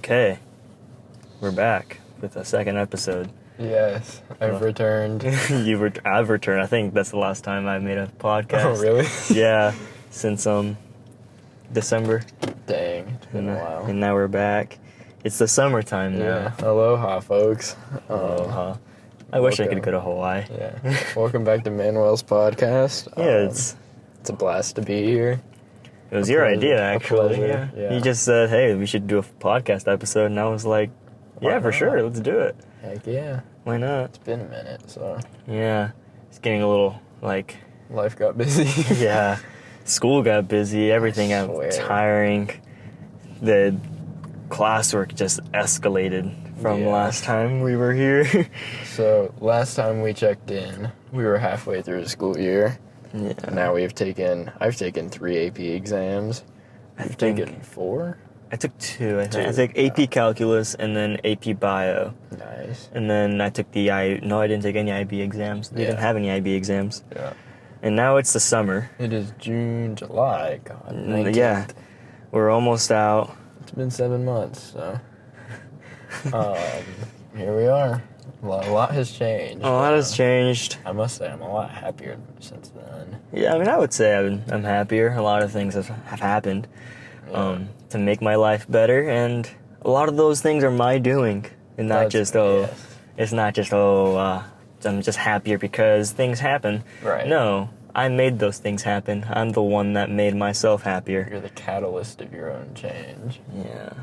Okay, we're back with a second episode. Yes, I've returned. I've returned. I think that's the last time I made a podcast. Oh, really? Yeah, since December. Dang, it's been a while. And now we're back. It's the summertime now. Yeah, aloha, folks. Aloha. I wish I could go to Hawaii. Yeah. Welcome back to Manuel's podcast. Yeah, it's a blast to be here. It was your idea, actually. Yeah. You just said, hey, we should do a podcast episode, and I was like, yeah, for sure, let's do it. Heck yeah. Why not? It's been a minute, so. Yeah. It's getting a little, Life got busy. Yeah. School got busy. Everything got tiring. The classwork just escalated from last time we were here. So, last time we checked in, we were halfway through the school year. Yeah. Now I've taken 3 AP exams. You've taken 4? I took 2. I took AP Calculus and then AP Bio. Nice. And then I took I didn't take any IB exams. They didn't have any IB exams. Yeah. And now it's the summer. It is June, July. God, 19th. Yeah. We're almost out. It's been 7 months, so. Here we are. A lot has changed. A lot has changed. I must say, I'm a lot happier since then. Yeah, I mean, I would say I'm happier. A lot of things have happened to make my life better, and a lot of those things are my doing, and not just it's not just I'm just happier because things happen. Right. No, I made those things happen. I'm the one that made myself happier. You're the catalyst of your own change. Yeah.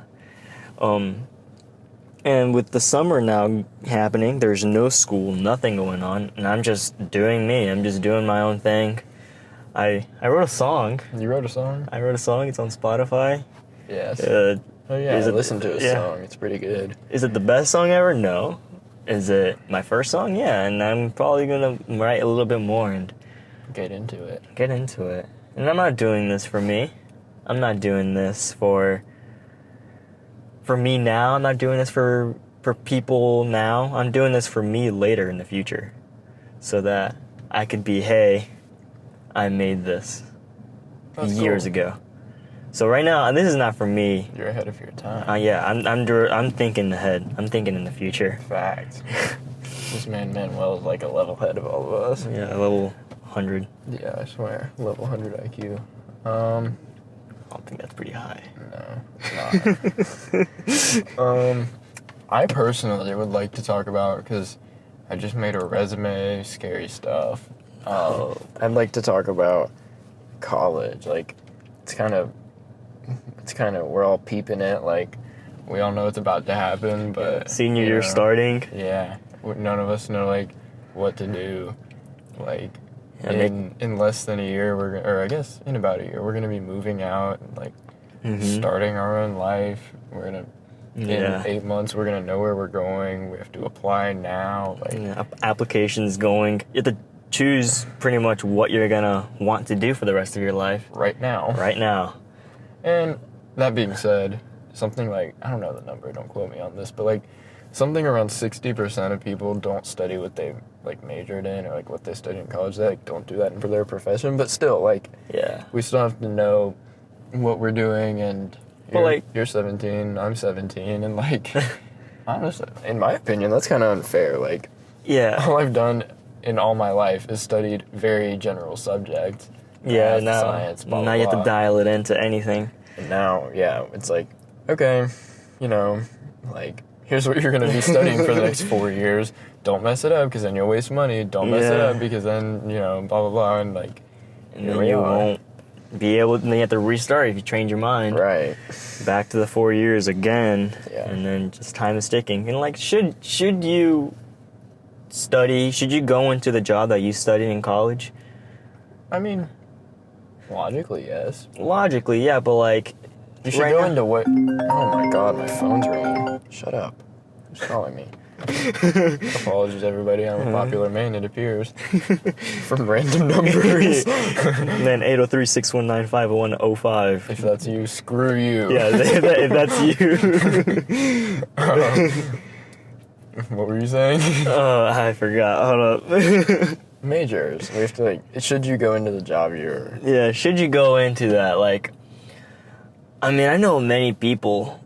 And with the summer now happening, there's no school, nothing going on, and I'm just doing me. I'm just doing my own thing. I wrote a song. You wrote a song? I wrote a song. It's on Spotify. Yes. I listened to a song. It's pretty good. Is it the best song ever? No. Is it my first song? Yeah, and I'm probably going to write a little bit more and get into it. And I'm not doing this for me. I'm not doing this for me now. I'm not doing this for people now. I'm doing this for me later in the future. So that I could be, hey, I made this years ago. So right now, this is not for me. You're ahead of your time. Yeah, I'm thinking ahead. I'm thinking in the future. Fact. This man Manuel is like a level head of all of us. Yeah, level 100. Yeah, I swear. Level 100 IQ. I don't think that's pretty high. No, it's not. I personally would like to talk about, because I just made a resume, scary stuff. I'd like to talk about college. Like, it's kind of, we're all peeping it. Like, we all know it's about to happen, but senior year starting. Yeah, none of us know like what to do. Like, in less than a year, or I guess in about a year, we're gonna be moving out, like starting our own life. We're gonna in 8 months, we're gonna know where we're going. We have to apply now. Like, applications going. You have to choose pretty much what you're gonna want to do for the rest of your life. Right now. And that being said, something like, I don't know the number, don't quote me on this, but like something around 60% of people don't study what they like majored in, or like what they studied in college. They like don't do that for their profession, but still, like, we still have to know what we're doing. And you're 17, I'm 17, and like honestly, in my opinion, that's kind of unfair. Like, all I've done in all my life is studied very general subjects. Science, blah, blah, now you have to dial it into anything. And now, it's like, okay, like, here's what you're going to be studying for the next 4 years. Don't mess it up, because then you'll waste money. Don't mess it up, because then, blah, blah, blah, and like, and then you won't be able to, then you have to restart if you change your mind. Right. Back to the 4 years again. Yeah. And then just time is ticking. And like, should you study, should you go into the job that you studied in college? I mean, logically, yes. Logically, yeah, but like, you should go into what? Oh my God, my phone's ringing. Shut up. Who's calling me? Apologies, everybody. I'm a popular man, it appears. From random numbers. And then 803-619-50105. If that's you, screw you. Yeah, if that's you. What were you saying? Oh, I forgot. Hold up. Majors. We have to, like, should you go into the job you're... Yeah, should you go into that? Like, I mean, I know many people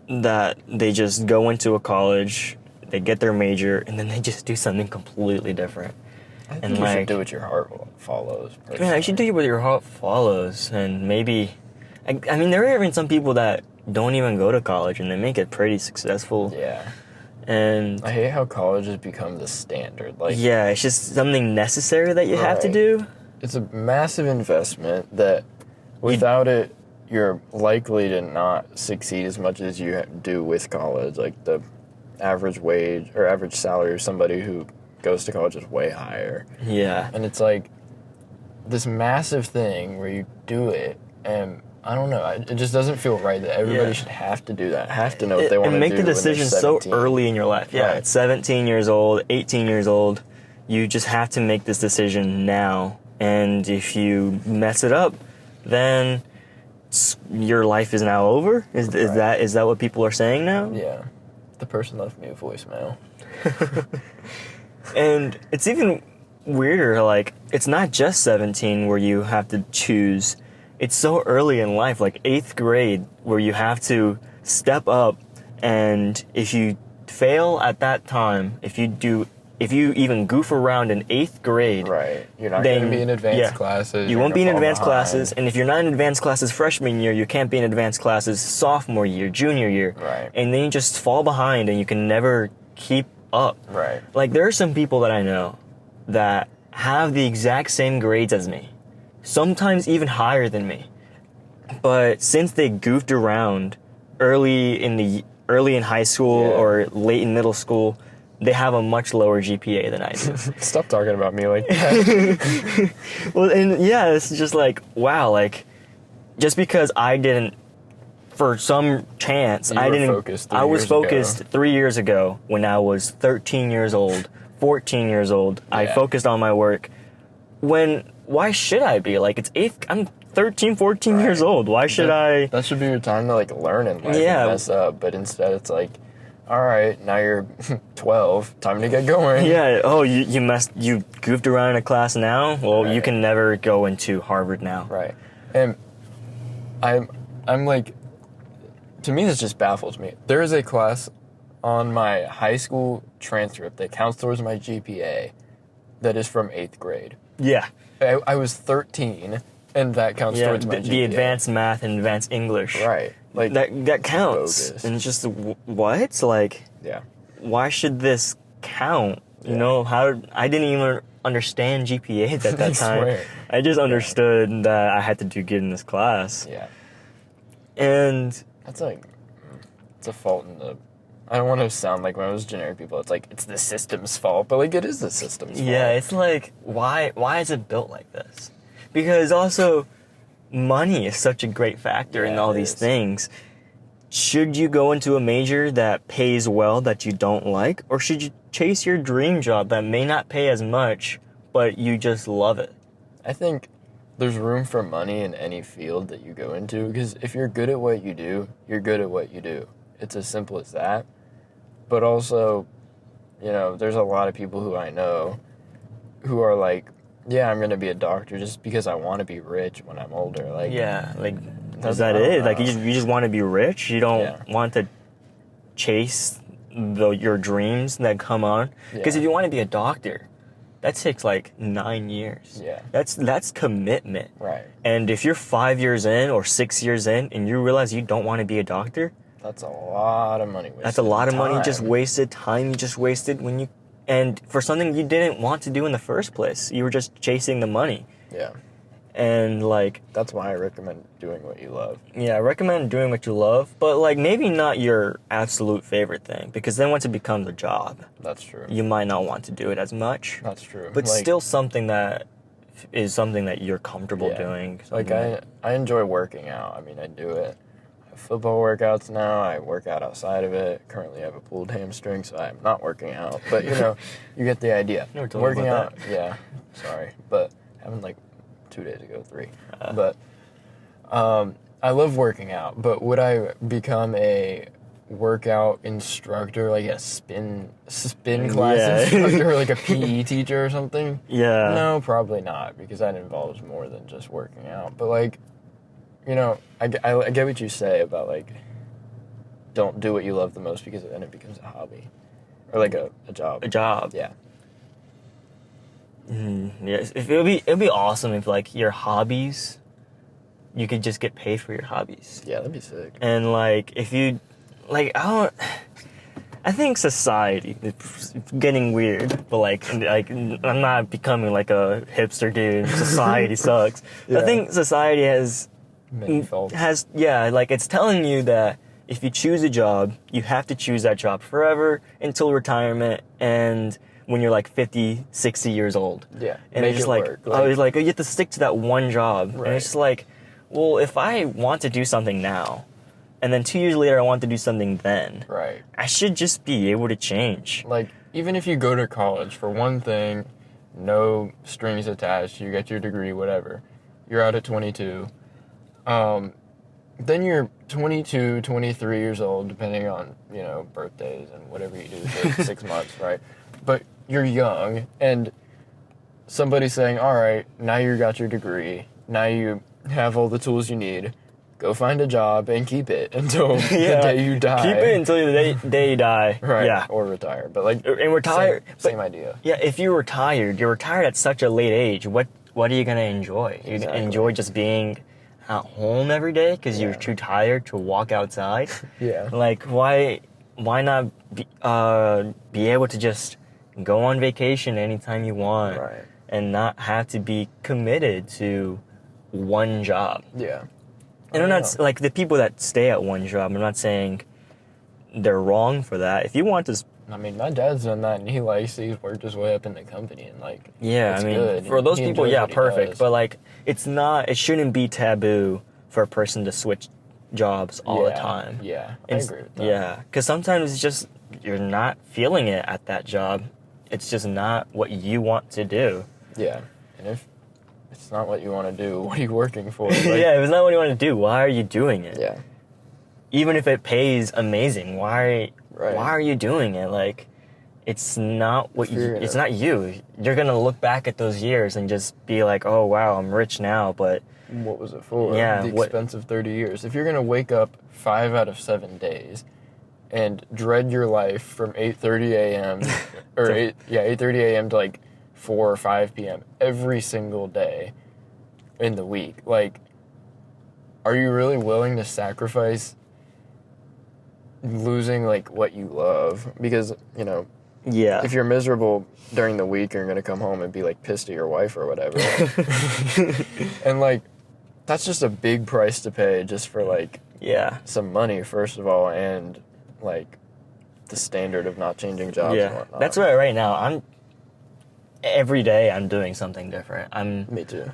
that they just go into a college, they get their major, and then they just do something completely different. I think And you should like, do what your heart follows. yeah, you should do what your heart follows, and maybe, I mean, there are even some people that don't even go to college and they make it pretty successful. Yeah. And I hate how college has become the standard. Like, yeah, it's just something necessary that you have to Right. do. it's a massive investment that without it, you're likely to not succeed as much as you do with college. Like, the average wage or average salary of somebody who goes to college is way higher. Yeah. And it's like this massive thing where you do it, and I don't know, it just doesn't feel right that everybody Yeah. should have to do that, have to know what they want to do. And make the decision so early in your life. Yeah, Right. at 17 years old, 18 years old, you just have to make this decision now. And if you mess it up, then your life is now over? Is Right. that what people are saying now? Yeah. The person left me a voicemail. And it's even weirder, like, it's not just 17 where you have to choose. It's so early in life, like 8th grade, where you have to step up, and if you fail at that time, if you even goof around in 8th grade, Right. You're not then- going to be in advanced yeah. classes. You You're won't be in gonna fall advanced behind. classes, and if you're not in advanced classes freshman year, you can't be in advanced classes sophomore year, junior year. Right. And then you just fall behind and you can never keep up. Right. Like, there are some people that I know that have the exact same grades as me, sometimes even higher than me. But since they goofed around early in high school Yeah. or late in middle school, they have a much lower GPA than I do. Stop talking about me like that. Well, and yeah, it's just like, wow, like, just because I didn't, for some chance, You I were didn't, focused I 3 was years ago. focused 3 years ago when I was 13 years old, 14 years old. I Yeah. focused on my work. Why should I be? Like, I'm 13, 14 years Right. old. Why should I? That should be your time to, like, learn in life Yeah. and mess up. But instead, it's like, all right, now you're 12. Time to get going. Yeah, oh, you goofed around in a class now? Well, you Right. can never go into Harvard now. Right. And I'm like, to me, this just baffles me. There is a class on my high school transcript that counts towards my GPA that is from 8th grade. Yeah. I was 13, and that counts Yeah, towards my GPA. the advanced math and advanced English. Right. Like, That counts. bogus. And it's just, what? Like, yeah. why should this count? You Yeah. know, I didn't even understand GPAs at I that time. swear. I just understood that I had to do good in this class. Yeah. And That's like, it's a fault in the. I don't want to sound like one of those generic people. It's like, it's the system's fault, but like, it is the system's fault. yeah, it's like, why is it built like this? Because also, money is such a great factor in Yeah, all it these is. things. Should you go into a major that pays well that you don't like, or should you chase your dream job that may not pay as much, but you just love it? I think there's room for money in any field that you go into, because if you're good at what you do, you're good at what you do. It's as simple as that. But also, you know, there's a lot of people who I know who are like, yeah, I'm going to be a doctor just because I want to be rich when I'm older. Like, Yeah, like, That's- is that I don't it? Like, know. you just want to be rich? You don't Yeah. want to chase your dreams that come on? Because Yeah. if you want to be a doctor, that takes like 9 years. Yeah. That's commitment. Right. And if you're 5 years in or 6 years in and you realize you don't want to be a doctor, That's a lot of money wasted. that's a lot of money Time. just wasted, time you just wasted and for something you didn't want to do in the first place. You were just chasing the money. Yeah. And like, That's why I recommend doing what you love. yeah, I recommend doing what you love, but like maybe not your absolute favorite thing, because then once it becomes a job, That's true. you might not want to do it as much. That's true. But Like, still something that is something that you're comfortable Yeah. doing. Like, something that- I enjoy working out. I mean, I do it. I have football workouts now. I work out outside of it. Currently, I have a pulled hamstring, so I'm not working out. But, you know, you get the idea. You were talking Working about out, yeah. Sorry. But happened like 2 days ago, 3. Uh. But I love working out. But would I become a workout instructor, like a spin class Yeah. instructor, or like a PE teacher or something? Yeah. No, probably not, because that involves more than just working out. But, like, you know, I get what you say about, like, don't do what you love the most because then it becomes a hobby. Or like a job. A job. Yeah. Yes, it'd be awesome if like your hobbies, you could just get paid for your hobbies. Yeah, that'd be sick. And like if you, like I think society, it's getting weird, but like I'm not becoming like a hipster dude. Society sucks. Yeah. I think society Many faults. like it's telling you that if you choose a job, you have to choose that job forever until retirement and when you're like 50, 60 years old. Yeah. And make it's just it like, work. I was like, oh, you have to stick to that one job. Right. And it's just like, well, if I want to do something now, and then 2 years later I want to do something then, Right. I should just be able to change. Like, even if you go to college for one thing, no strings attached, you get your degree, whatever, you're out at 22. Then you're 22, 23 years old, depending on, you know, birthdays and whatever you do for 6 months, right? But you're young, and somebody's saying, all right, now you got your degree, now you have all the tools you need, go find a job and keep it until the day you die. Keep it until the day you die. Right, Yeah. or retire. But like, And retire. same idea. Yeah, if you're retired at such a late age, what are you going to enjoy? You're going Exactly. to enjoy just being at home every day because you're Yeah. too tired to walk outside? Yeah. Like, why not be able to just go on vacation anytime you want Right. and not have to be committed to one job? Yeah. And I'm not, like, the people that stay at one job, I'm not saying they're wrong for that. If you want to, I mean, my dad's done that, and he's worked his way up in the company, and like, yeah, it's I mean, good. for those He people, enjoys yeah, what he perfect. does. But like, it shouldn't be taboo for a person to switch jobs all the Yeah, time. Yeah, I It's- agree with that. Yeah, because sometimes it's just, you're not feeling it at that job. It's just not what you want to do. Yeah, and if it's not what you want to do, what are you working for? Like, Yeah, if it's not what you want to do, why are you doing it? Yeah. Even if it pays amazing, why Right. are you doing it? Like, it's not what you, Figuring it's it. not you. You're gonna look back at those years and just be like, oh wow, I'm rich now, but What was it for? Yeah, The what- expense of 30 years. If you're going to wake up 5 out of 7 days and dread your life from 8:30 a.m. or 8:30 a.m. to like 4 or 5 p.m. every single day in the week, like, are you really willing to sacrifice losing like what you love? Because, you know, yeah. if you're miserable during the week, you're going to come home and be like pissed at your wife or whatever. And like, that's just a big price to pay just for like Yeah. some money, first of all, and like the standard of not changing jobs and Yeah. whatnot. That's why right now every day I'm doing something different. Me too.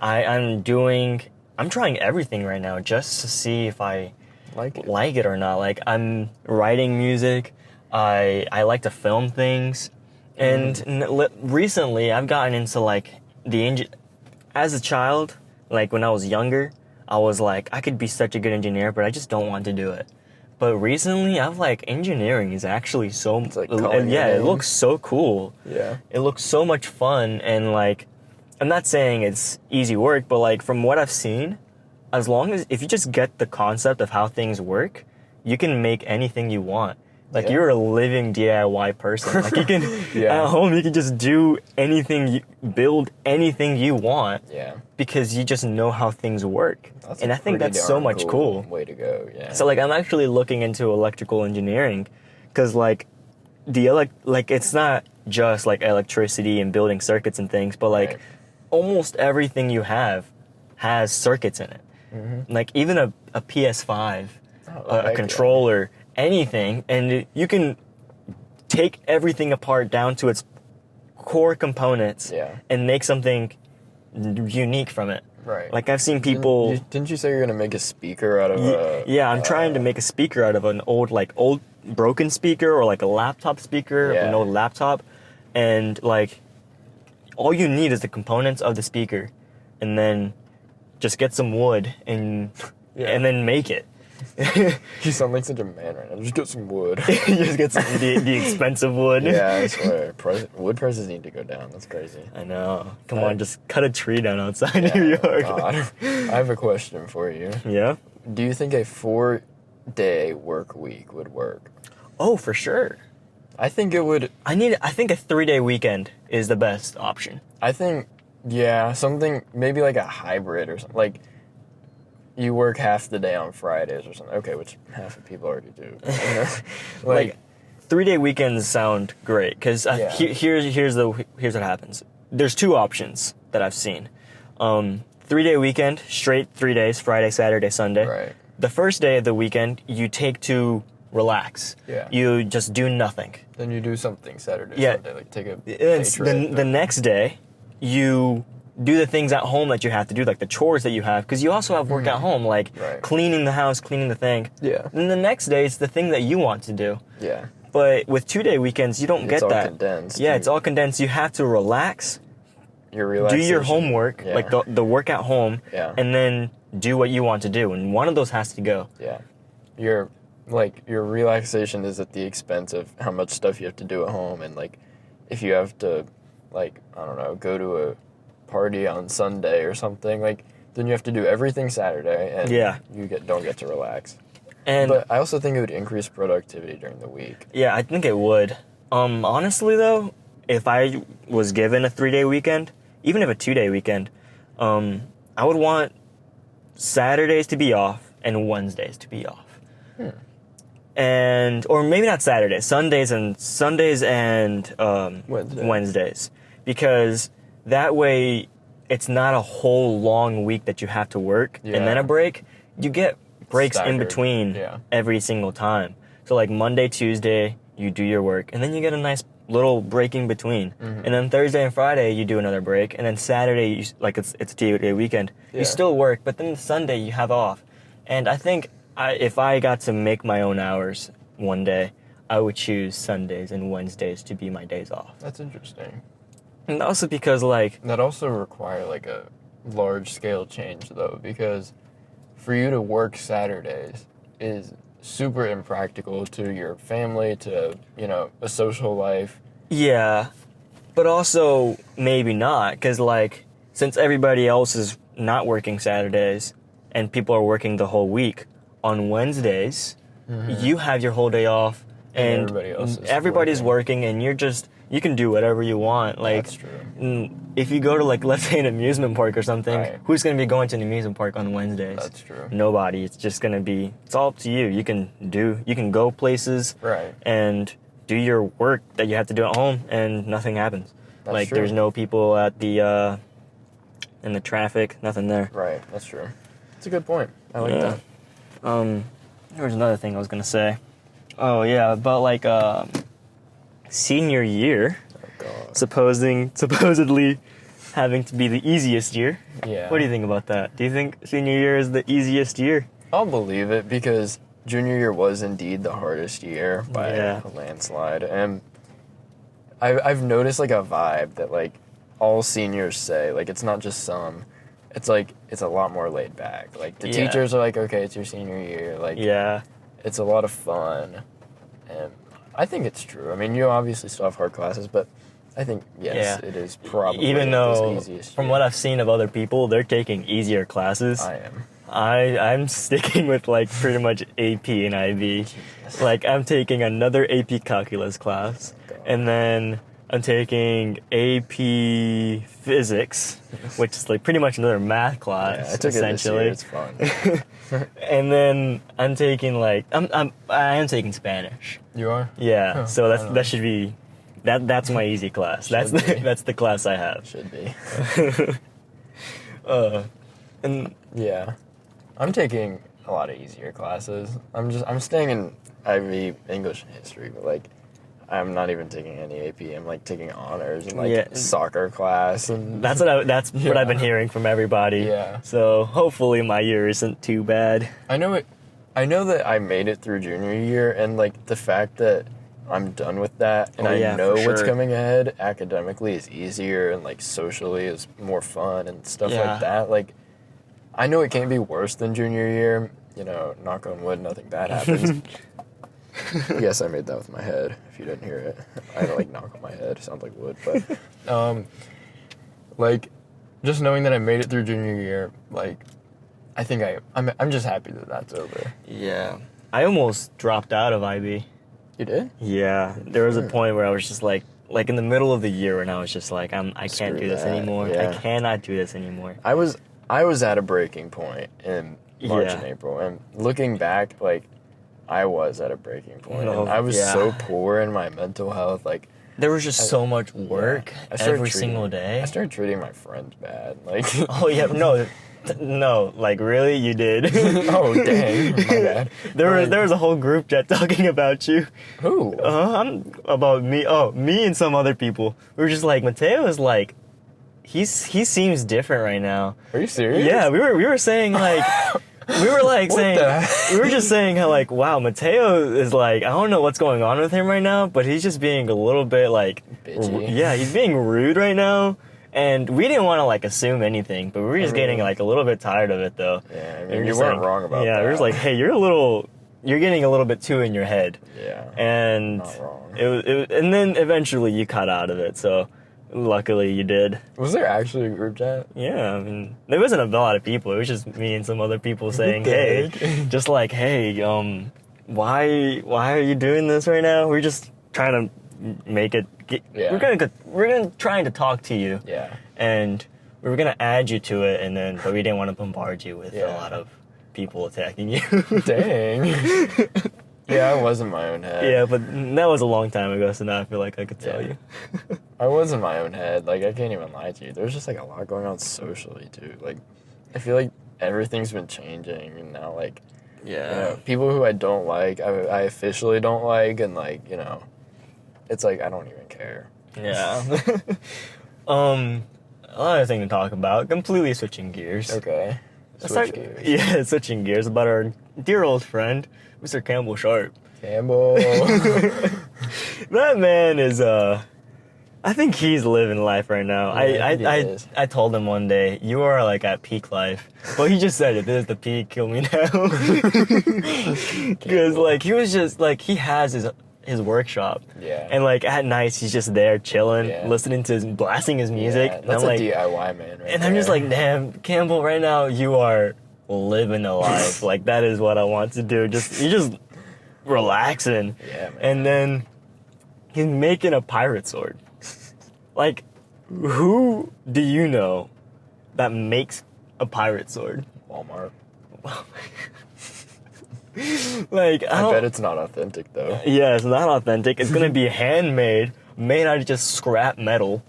I'm trying everything right now just to see if I like it or not. Like, I'm writing music. I like to film things. And recently I've gotten into like as a child, like when I was younger, I was like, I could be such a good engineer, but I just don't want to do it. But recently, I've like, engineering is actually so, It's like calling your it name. looks so cool. Yeah. It looks so much fun, and like, I'm not saying it's easy work, but like, from what I've seen, if you just get the concept of how things work, you can make anything you want. Like, Yeah. you're a living DIY person. Like, you can, Yeah. at home, you can just do anything, build anything you want Yeah. because you just know how things work. That's And a I think pretty that's so darn much cool. way to go. Yeah. So like, I'm actually looking into electrical engineering because like it's not just like electricity and building circuits and things, but like Right. almost everything you have has circuits in it. Like even a PS5, Oh, a heck yeah. controller, anything, and you can take everything apart down to its core components Yeah. and make something unique from it. Right. Like, I've seen people. Didn't you say you're gonna make a speaker out of a? Yeah, I'm trying to make a speaker out of an old broken speaker or like a laptop speaker, Yeah. an old laptop, and like all you need is the components of the speaker, and then just get some wood and Yeah. and then make it. You sound like such a man right now. Just get some wood. Just get some the expensive wood. Yeah, I swear. Wood prices need to go down. That's crazy. I know. Come Right. on, just cut a tree down outside Yeah, New York. God. I have a question for you. Yeah. Do you think a 4 day work week would work. Oh, for sure. I think it would. I think a 3-day weekend is the best option. I think, yeah, something, maybe like a hybrid or something. Like, you work half the day on Fridays or something. Okay, which half of people already do. Like 3-day weekends sound great because Yeah. here's what happens. There's 2 options that I've seen. 3-day weekend, straight 3 days, Friday, Saturday, Sunday. Right. The first day of the weekend you take to relax. Yeah. You just do nothing. Then you do something Saturday, Yeah. Sunday, like take a day It's trip. the next day you do the things at home that you have to do, like the chores that you have, because you also have work at home, like Right. cleaning the house, cleaning the thing. Yeah. And the next day it's the thing that you want to do. Yeah. But with 2-day weekends, you don't It's get all that. condensed. Yeah, it's all condensed. You have to relax, Your do relaxation. your homework, Yeah. like the work at home, Yeah. and then do what you want to do. And one of those has to go. Yeah. Your relaxation is at the expense of how much stuff you have to do at home, and like if you have to, like, I don't know, go to a party on Sunday or something, like then you have to do everything Saturday, and Yeah. you don't get to relax. And But I also think it would increase productivity during the week. yeah, I think it would. Honestly though, if I was given a 3-day weekend, even if a 2-day weekend, I would want Saturdays to be off and Wednesdays to be off. And or maybe not Saturdays, Sundays and Wednesdays, because that way it's not a whole long week that you have to work and then Yeah. a break. You get breaks in Staggered. between Yeah. every single time. So like Monday, Tuesday, you do your work, and then you get a nice little break in between. And then Thursday and Friday you do another break, and then Saturday like it's a 2-day weekend. Yeah. You still work, but then Sunday you have off. And I think if I got to make my own hours one day, I would choose Sundays and Wednesdays to be my days off. That's interesting. And also because like That also require like a large scale change though, because for you to work Saturdays is super impractical to your family, to, you know, a social life. yeah, but also maybe not, because like since everybody else is not working Saturdays and people are working the whole week, on Wednesdays you have your whole day off and everybody's working and you can do whatever you want. Like, That's true. if you go to like, let's say an amusement park or something, Right. who's going to be going to an amusement park on Wednesdays? That's true. Nobody. It's just going to be, it's all up to you. You can go places Right. and do your work that you have to do at home and nothing happens. That's like true. there's no people at the, in the traffic, nothing there. Right, that's true. That's a good point. I like Yeah. that. There was another thing I was going to say. Oh yeah, about like, senior year. Oh god. Supposedly having to be the easiest year. Yeah. What do you think about that? Do you think senior year is the easiest year? I'll believe it, because junior year was indeed the hardest year by Yeah. a landslide. And I've noticed like a vibe that like all seniors say, like it's not just some, it's like it's a lot more laid back. Like the Yeah. teachers are like, okay, it's your senior year. Like Yeah. it's a lot of fun. And I think it's true. I mean, you obviously still have hard classes, but I think, yes, Yeah. it is probably Even though, the easiest from year. what I've seen of other people, they're taking easier classes. I am. I'm sticking with like pretty much AP and IB. Like I'm taking another AP calculus class, God. and then I'm taking AP physics, which is like pretty much another math class. Yeah, I took essentially. it this year. It's fun. And then I'm taking like I am taking Spanish. You are? Yeah, Huh, so I don't know. that should be that's my easy class. That's Should be. that's the class I have. Should be. And Yeah. I'm taking a lot of easier classes. I'm staying in IB English and history, but like I'm not even taking any AP. I'm like taking honors and like Yeah. soccer class, and that's what I've been Yeah. hearing from everybody. Yeah. So hopefully my year isn't too bad. I know that I made it through junior year, and like the fact that I'm done with that and Oh, yeah, I know for what's sure. coming ahead academically is easier, and like socially is more fun and stuff Yeah. like that. Like I know it can't be worse than junior year. You know, knock on wood, nothing bad happens. Yes, I made that with my head. If you didn't hear it, I had to like knock on my head. Sounds like wood, but like just knowing that I made it through junior year, like I think I'm just happy that that's over. Yeah. I almost dropped out of IB. You did? Yeah, there was a point where I was just like in the middle of the year when I was just like, I can't Screw do this that. anymore. Yeah. I cannot do this anymore. I was at a breaking point in March Yeah. and April, and looking back, like, I was at a breaking point. Oh, And I was yeah. so poor in my mental health, like. There was just so much work I started every treating- single day. I started treating my friends bad, like. Oh yeah, no, like really, you did. Oh dang, my bad. There was a whole group chat talking about you. Who? I'm about me. Oh, me and some other people. We were just like, Mateo is like, he seems different right now. Are you serious? Yeah, we were saying like. We were like What saying, the heck? we were just saying how like, wow, Mateo is like, I don't know what's going on with him right now, but he's just being a little bit like, Bitchy. yeah, he's being rude right now. And we didn't want to like assume anything, but we were just getting like a little bit tired of it though. Yeah, I And mean, we're you just weren't like- wrong about yeah, that. we were just like, hey, you're getting a little bit too in your head. Yeah. And Not wrong. it was, and then eventually you cut out of it. So luckily you did. Was there actually a group chat? Yeah, I mean, there wasn't a lot of people. It was just me and some other people saying, the "Hey," heck? just like, "Hey, why are you doing this right now?" We're just trying to make it. Yeah. We're gonna trying to talk to you, Yeah. and we were gonna add you to it, but we didn't want to bombard you with a Yeah. lot of people attacking you. Dang. Yeah, I was in my own head. Yeah, but that was a long time ago, so now I feel like I could tell Yeah. you. I was in my own head. Like, I can't even lie to you. There's just, like, a lot going on socially, too. Like, I feel like everything's been changing, and now, like, you know, people who I don't like, I officially don't like, and, like, you know, it's like, I don't even care. Yeah. Another thing to talk about, completely switching gears. Okay. Switch gears. Yeah, switching gears about our dear old friend, Mr. Campbell Sharp. Campbell. That man is, I think he's living life right now. Yeah, he is. I told him one day, you are like at peak life. But he just said, if this is the peak, kill me now. Because like, he was just like, he has his workshop. Yeah. And like at nights, he's just there chilling, Yeah. listening to blasting his music. Yeah, And that's I'm a like, DIY man right and I'm just there. like, damn, Campbell, right now you are living a life. Like that is what I want to do. You're just relaxing. Yeah, man. And then he's making a pirate sword. Like, who do you know that makes a pirate sword? Walmart. Like, I bet it's not authentic, though. Yeah, it's not authentic. It's gonna be handmade, made out of just scrap metal.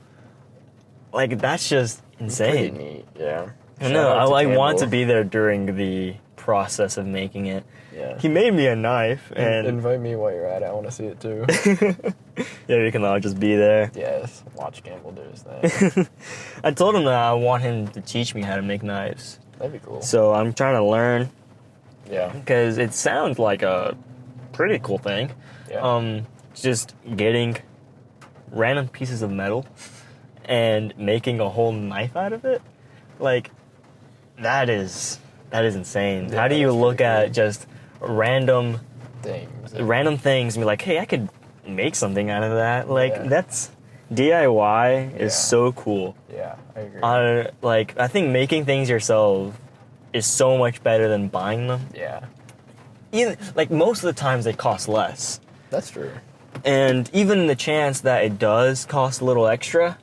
Like, that's just Pretty insane. neat, yeah. No, Shout out to I want to Campbell. be there during the process of making it. Yeah. He made me a knife, and Invite me while you're at it. I want to see it too. yeah, we can all just be there. Yes. Watch Campbell do his thing. I told him that I want him to teach me how to make knives. That'd be cool. So I'm trying to learn Yeah. because it sounds like a pretty cool thing. Yeah. Just getting random pieces of metal and making a whole knife out of it. Like, that is insane. Yeah, How do you that's look pretty at cool. just random Things. things and be like, hey, I could make something out of that? Like, Yeah. that's DIY Yeah. is so cool. Yeah, I agree. Like, I think making things yourself is so much better than buying them. Yeah. Even, like, most of the times they cost less. That's true. And even the chance that it does cost a little extra,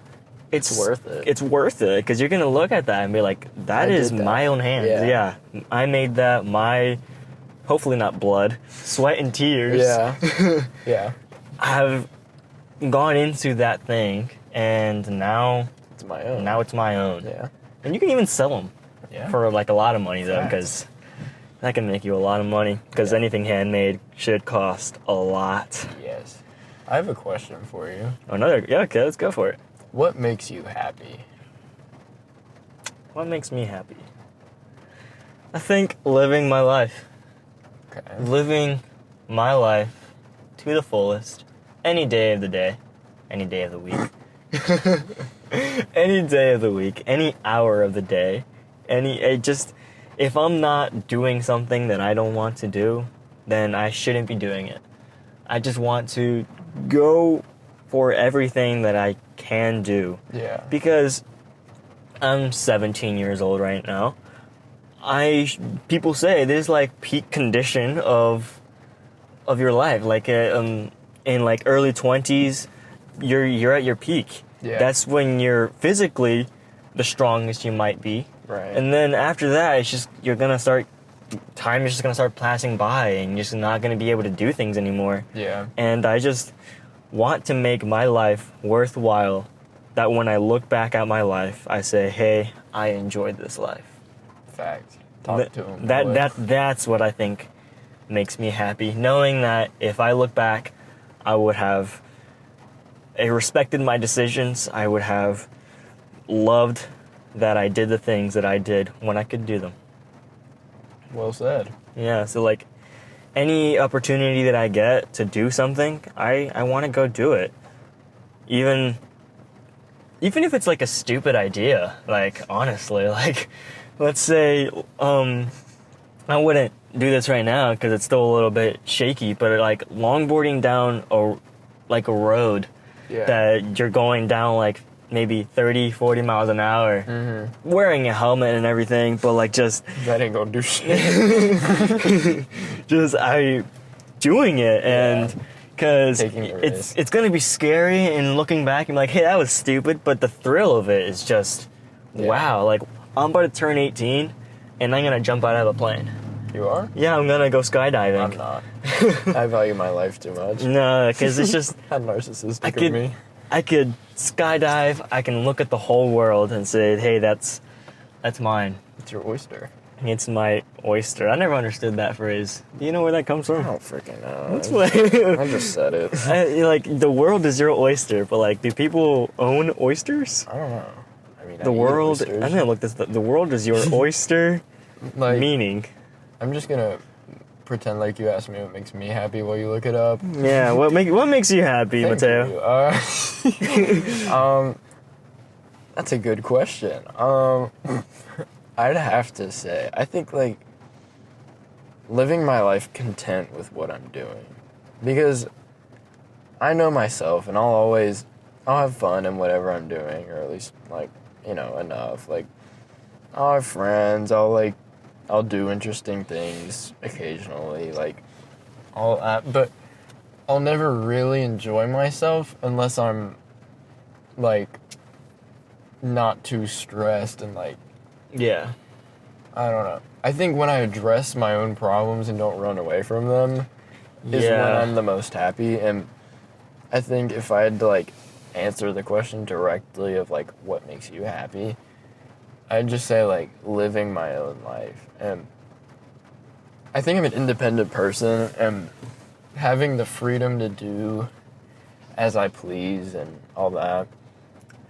it's worth it. It's worth it because you're gonna look at that and be like, "That I is did that. my own hands. Yeah. I made that. My, hopefully not blood, sweat and tears. Yeah. Yeah. have gone into that thing, and now It's my own. it's my own. Yeah. And you can even sell them Yeah. for like a lot of money though, Facts. because that can make you a lot of money. Because Yeah. anything handmade should cost a lot. Yes. I have a question for you. Yeah, okay, let's go for it. What makes you happy? What makes me happy? I think living my life. Okay. Living my life to the fullest. Any day of the day. Any day of the week. Any day of the week. Any hour of the day. If I'm not doing something that I don't want to do, then I shouldn't be doing it. I just want to go for everything that I can do. Yeah. Because I'm 17 years old right now. People say this is like peak condition of of your life. Like in like early 20s, you're at your peak. Yeah. That's when you're physically the strongest you might be. Right. And then after that, it's just time is just gonna start passing by, and you're just not gonna be able to do things anymore. Yeah. And I just want to make my life worthwhile. That when I look back at my life, I say, "Hey, I enjoyed this life." Fact. Talk to him. That's what I think makes me happy. Knowing that if I look back, I would have respected my decisions. I would have loved that I did the things that I did when I could do them. Well said. Yeah, so like any opportunity that I get to do something, I want to go do it. Even if it's like a stupid idea, like honestly, like let's say I wouldn't do this right now because it's still a little bit shaky, but like longboarding down a road that you're going down like maybe 30, 40 miles an hour, wearing a helmet and everything, but like just that ain't gonna do shit. just doing it, and because it's gonna be scary, and looking back I'm like, hey, that was stupid, but the thrill of it is just wow. Like I'm about to turn 18 and I'm gonna jump out of a plane. You are? Yeah, I'm gonna go skydiving. I'm not. I value my life too much. No, because it's just how narcissistic of me. I could skydive. I can look at the whole world and say, "Hey, that's mine. It's your oyster." It's my oyster." I never understood that phrase. Do you know where that comes from? I don't freaking know. That's what I just said it. like the world is your oyster, but like, do people own oysters? I don't know. I mean, The world. I'm gonna look this. The world is your oyster. Like, meaning. I'm just gonna pretend like you asked me what makes me happy while you look it up. Yeah, what makes you happy, Thank Mateo? You. That's a good question. I'd have to say, I think like living my life content with what I'm doing, because I know myself, and I'll have fun in whatever I'm doing, or at least like, enough. Like I'll have friends. I'll do interesting things occasionally, like all that, but I'll never really enjoy myself unless I'm like not too stressed and like, yeah, I don't know. I think when I address my own problems and don't run away from them is when I'm the most happy. And I think if I had to like answer the question directly of like what makes you happy, I'd just say like living my own life. And I think I'm an independent person, and having the freedom to do as I please and all that,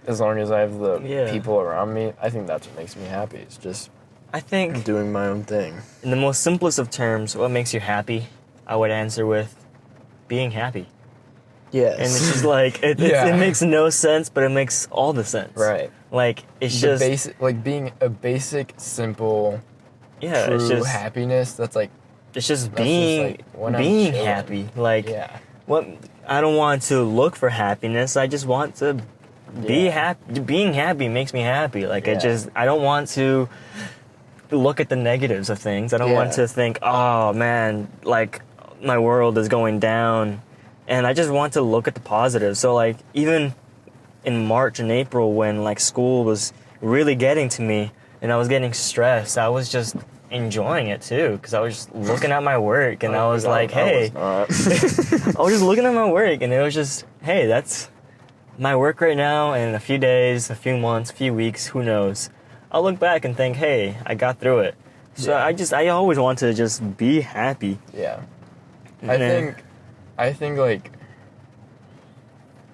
as long as I have the people around me, I think that's what makes me happy. It's just I think doing my own thing. In the most simplest of terms, what makes you happy, I would answer with being happy. Yes. And it's just like, it makes no sense, but it makes all the sense. Right. Like, it's the just... basic, like being a basic, simple, true it's just, happiness, that's like... It's just being happy. Like, I don't want to look for happiness, I just want to be happy. Being happy makes me happy. Like, I don't want to look at the negatives of things. I don't want to think, oh man, like, my world is going down. And I just want to look at the positives. So like, even in March and April when like school was really getting to me and I was getting stressed, I was just enjoying it too, because I was just looking at my work and I was like, hey, I was just looking at my work and it was just, hey, that's my work right now, and in a few days, a few months, a few weeks, who knows, I'll look back and think, hey, I got through it. So I always want to just be happy. Yeah. I think like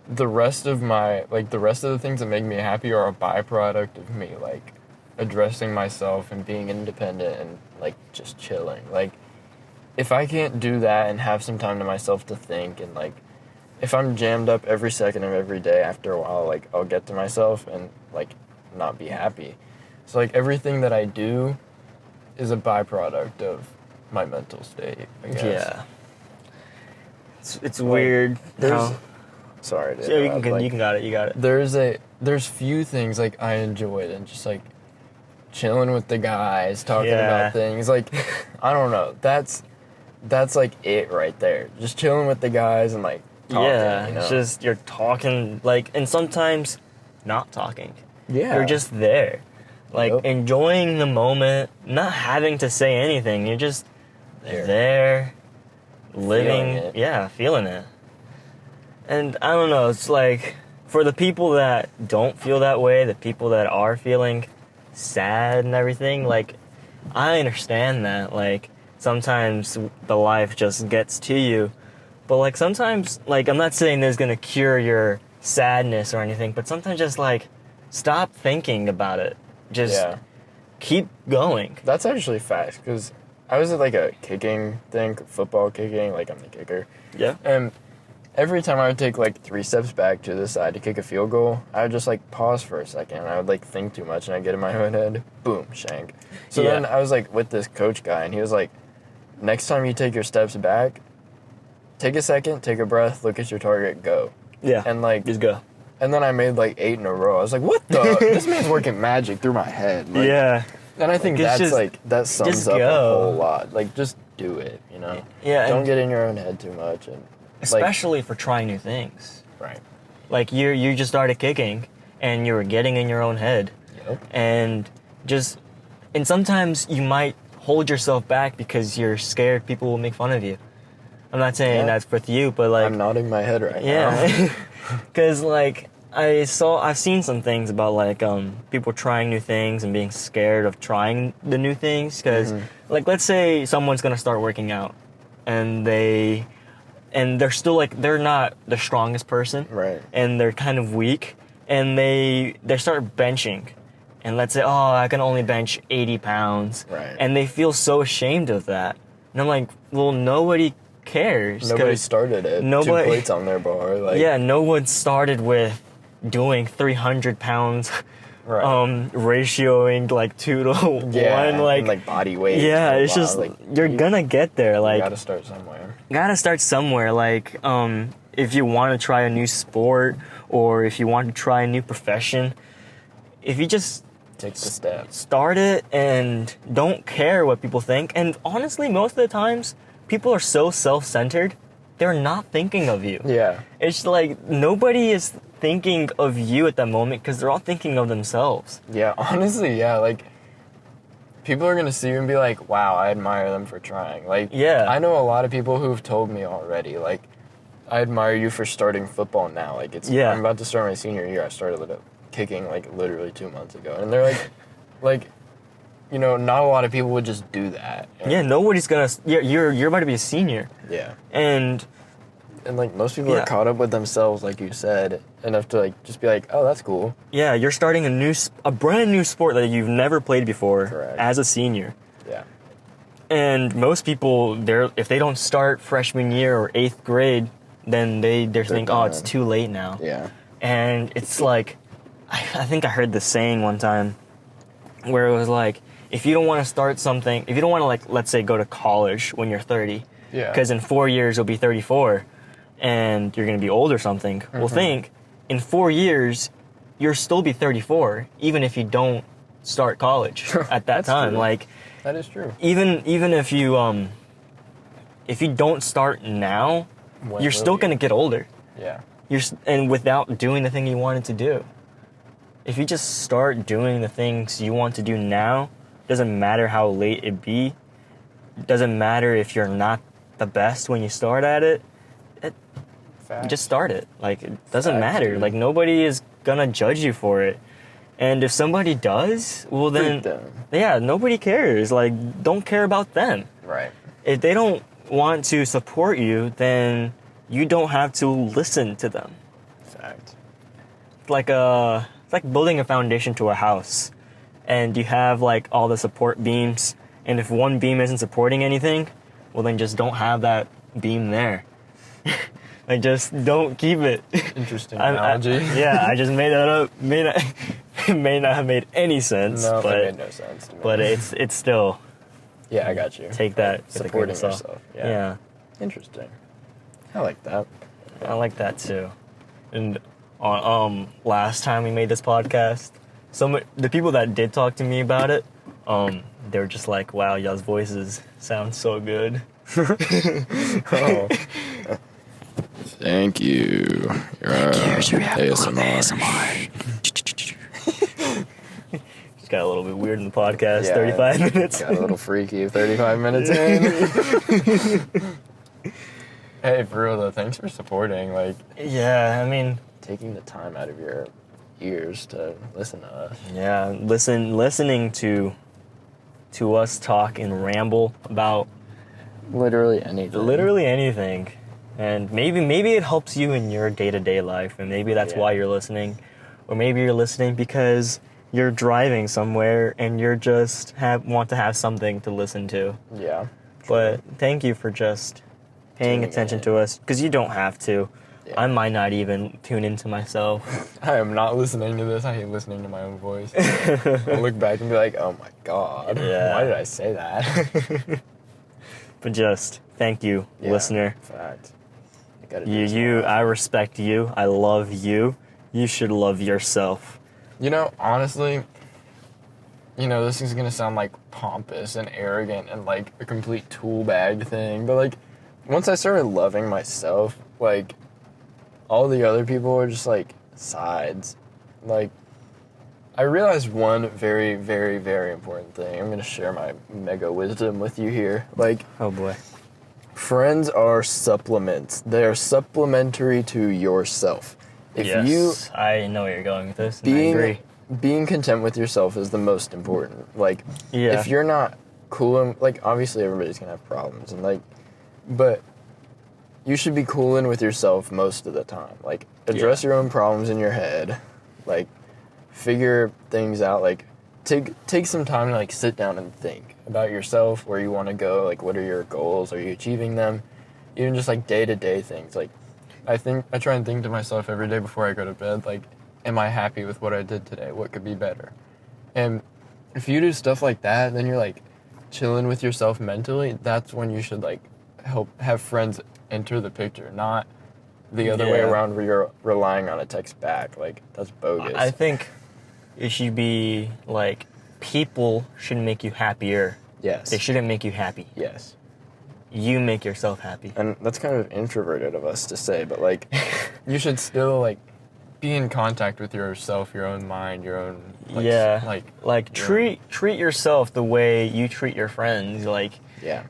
the rest of the things that make me happy are a byproduct of me like addressing myself and being independent and like just chilling. Like if I can't do that and have some time to myself to think, and like if I'm jammed up every second of every day, after a while like I'll get to myself and like not be happy. So like everything that I do is a byproduct of my mental state, I guess. Yeah. It's weird. Sorry. You got it. There's few things like I enjoyed, and just like chilling with the guys, talking about things. Like I don't know. That's that's like it right there. Just chilling with the guys and like talking, yeah, you know? it's just you're talking like, and sometimes not talking. Yeah. You're just there, like Yep. enjoying the moment, not having to say anything. You're just there living, feeling it. And I don't know, it's like for the people that don't feel that way, the people that are feeling sad and everything, like I understand that. Like sometimes the life just gets to you, but like sometimes, like I'm not saying this is gonna cure your sadness or anything, but sometimes just like stop thinking about it. Just keep going. That's actually facts, because I was at like a kicking thing, football kicking, like I'm the kicker. Yeah. And every time I would take like 3 steps back to the side to kick a field goal, I would just like pause for a second. I would like think too much and I'd get in my own head, boom, shank. So then I was like with this coach guy and he was like, next time you take your steps back, take a second, take a breath, look at your target, go. Yeah. And like, just go. and then I made like 8 in a row. I was like, what the? This man's working magic through my head. Like, yeah. And I think Like, that's just, like, that sums up a go. whole lot. Like, just do it, you know? Yeah. Don't get in your own head too much. And especially for trying new things. Right. Like you just started kicking and you were getting in your own head. Yep. And sometimes you might hold yourself back because you're scared people will make fun of you. I'm not saying that's with you, but like I'm nodding my head right now. Yeah. Cuz like I've seen some things about like people trying new things and being scared of trying the new things cuz like let's say someone's going to start working out and they're still like they're not the strongest person. Right. And they're kind of weak and they start benching. And let's say, oh, I can only bench 80 pounds. Right. And they feel so ashamed of that. And I'm like, well, nobody cares. Nobody started it. 2 plates on their bar. Like, yeah, no one started with doing 300 pounds, ratioing like 2 to 1. and like body weight. Yeah, it's just, like, you're gonna get there. Like, you gotta start somewhere. Gotta start somewhere. Like, if you want to try a new sport or if you want to try a new profession, if you just take the step, start it and don't care what people think. And honestly, most of the times, people are so self-centered, they're not thinking of you. Yeah. It's like nobody is thinking of you at that moment because they're all thinking of themselves. Yeah, honestly, yeah. Like, people are gonna see you and be like, wow, I admire them for trying. Like, I know a lot of people who've told me already, like, I admire you for starting football now. Like, I'm about to start my senior year. I started kicking, like, literally 2 months ago. And they're like, you know, not a lot of people would just do that. Yeah, nobody's gonna, you're about to be a senior. Yeah. And like, most people are caught up with themselves, like you said, enough to, like, just be like, oh, that's cool. Yeah, you're starting a brand new sport that you've never played before as a senior. Yeah. And most people, if they don't start freshman year or 8th grade, then they're thinking, oh, it's too late now. Yeah. And it's like, I think I heard this saying one time where it was like, if you don't want to start something, if you don't want to, like, let's say go to college when you're 30, because in 4 years you'll be 34, and you're going to be old or something, well, think, in 4 years, you'll still be 34, even if you don't start college at that time. True. Like, that is true. Even if you don't start now, you're still going to get older. Yeah. And without doing the thing you wanted to do. If you just start doing the things you want to do now, doesn't matter how late it be, doesn't matter if you're not the best when you start at it, just start it. Like, it doesn't matter. Like, nobody is gonna judge you for it. And if somebody does, well then, nobody cares. Like, don't care about them. Right. If they don't want to support you, then you don't have to listen to them. Fact. It's like building a foundation to a house, and you have like all the support beams, and if one beam isn't supporting anything, well then just don't have that beam there. Like, just don't keep it. Interesting analogy. I just made that up. It may not have made any sense. No, but it made no sense to me. But it's still. Yeah, I got you. Take that. Supporting yourself. Yeah. Interesting. I like that. I like that too. And last time we made this podcast, the people that did talk to me about it, they were just like, "Wow, y'all's voices sound so good." Oh. Thank you. Here's your ASMR. Just got a little bit weird in the podcast. Yeah, 35 minutes. Got a little freaky. 35 minutes in. Hey, for real though, thanks for supporting. Like, Yeah, I mean, taking the time out of your ears to listen to us. yeah, listening to us talk and ramble about Literally anything. literally anything. And maybe it helps you in your day-to-day life, and maybe that's why you're listening. Or maybe you're listening because you're driving somewhere and you're just want to have something to listen to. Yeah. But thank you for just paying Tuning attention in. to us, because you don't have to. Yeah. I might not even tune into myself. I am not listening to this. I hate listening to my own voice. I'll look back and be like, oh my god, Yeah. why did I say that? But just thank you, Yeah, listener. Fact. I gotta do I respect you. I love you. You should love yourself. You know, honestly, this is gonna sound like pompous and arrogant and like a complete tool bag thing, but like, once I started loving myself, like, all the other people were just like sides. Like, I realized one very, very, very important thing. I'm gonna share my mega wisdom with you here. Like, Oh boy. friends are supplements. They are supplementary to yourself. If Yes, I know where you're going with this, and I agree. being content with yourself is the most important. Like, Yeah. if you're not cool, and like, obviously everybody's gonna have problems, and like, but you should be cooling with yourself most of the time. Like, address your own problems in your head. Like, figure things out. Like, take some time to like sit down and think about yourself, where you want to go. Like, what are your goals? Are you achieving them? Even just like day-to-day things. Like, I try and think to myself every day before I go to bed, like, am I happy with what I did today? What could be better? And if you do stuff like that, then you're like chilling with yourself mentally. That's when you should like have friends enter the picture, not the other way Yeah. around where you're relying on a text back. Like, that's bogus. I think it should be like, people should make you happier. Yes. They shouldn't make you happy. Yes. You make yourself happy. And that's kind of introverted of us to say, but like, you should still like be in contact with yourself, your own mind, your own like treat yourself the way you treat your friends. Like, yeah.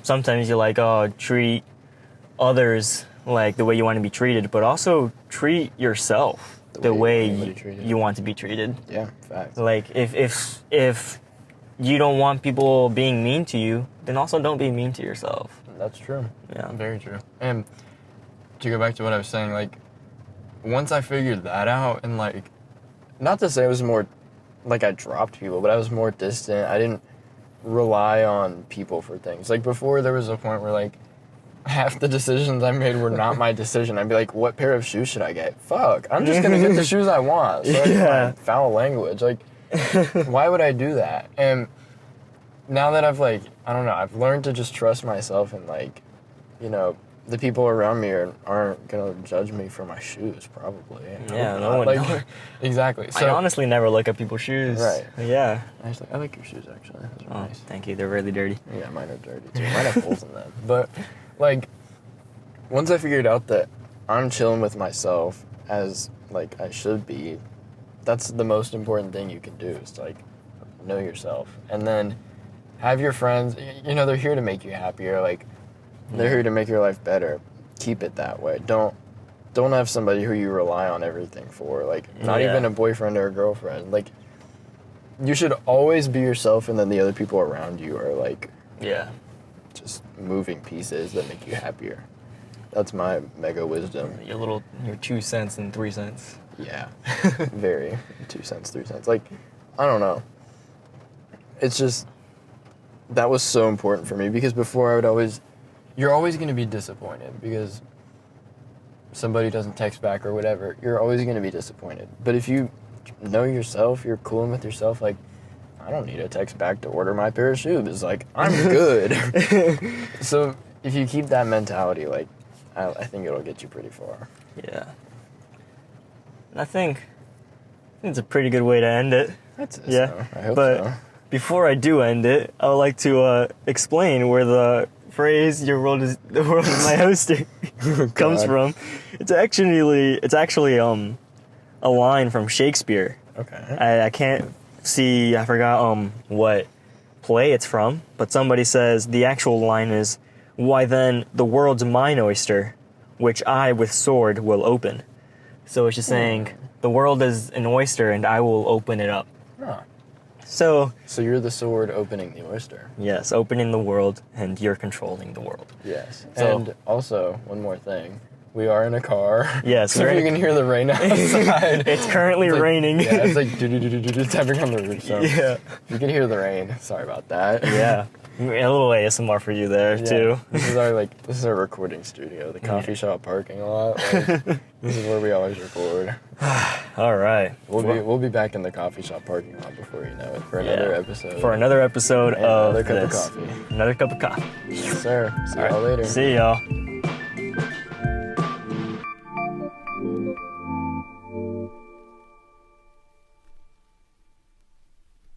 sometimes you like, treat others like the way you want to be treated, but also treat yourself the way you want to be treated. Yeah, facts. Like, if you don't want people being mean to you, then also don't be mean to yourself. That's true. Yeah. Very true. And to go back to what I was saying, like, once I figured that out, and like, not to say it was more like I dropped people, but I was more distant. I didn't rely on people for things. Like, before, there was a point where like half the decisions I made were not my decision. I'd be like, what pair of shoes should I get? Fuck, I'm just gonna get the shoes I want. So Yeah. foul language. Like, why would I do that? And now that I've like, I don't know, I've learned to just trust myself, and like, the people around me aren't gonna judge me for my shoes, probably. Yeah, no one. Like, exactly. So I honestly never look at people's shoes. Right. Yeah. I like your shoes actually. Those are Oh, nice. thank you. They're really dirty. Yeah, mine are dirty too. Mine have holes in them. But like, once I figured out that I'm chilling with myself as like I should be, that's the most important thing you can do, is to like know yourself, and then have your friends. They're here to make you happier. Like, they're here to make your life better. Keep it that way. Don't have somebody who you rely on everything for. Like, not Yeah. even a boyfriend or a girlfriend. Like, you should always be yourself, and then the other people around you are like Yeah. just moving pieces that make you happier. That's my mega wisdom. Your 2 cents and 3 cents. Yeah. Very. 2 cents, 3 cents. Like, I don't know. It's just, that was so important for me, because before you're always going to be disappointed because somebody doesn't text back or whatever. You're always going to be disappointed. But if you know yourself, you're cooling with yourself, like, I don't need a text back to order my pair of shoes. Like, I'm good. So if you keep that mentality, like, I think it'll get you pretty far. Yeah. And I think it's a pretty good way to end it. That's it. Yeah. So. I hope but so. before I do end it, I would like to explain where the phrase "the world is my oyster" comes God. from. It's actually a line from Shakespeare. Okay. I can't see. I forgot what play it's from, but somebody says the actual line is, "Why then the world's mine oyster, which I with sword will open." So it's just saying the world is an oyster and I will open it up. Huh. So you're the sword opening the oyster. yes, opening the world and you're controlling the world. Yes. So- And also, one more thing. We are in a car. Yes, So we're if in you a- can hear the rain outside. It's currently like- raining. Yeah, it's like do tapping on the roof. So Yeah. you can hear the rain. Sorry about that. Yeah. A little ASMR for you there Yeah. too. This is our recording studio, the coffee shop parking lot. Like, this is where we always record. All right. We'll be back in the coffee shop parking lot before you know it for another Yeah. episode. For another episode And of another cup of this. coffee. Another cup of coffee. Yes, sir. See All y'all right. later. See y'all.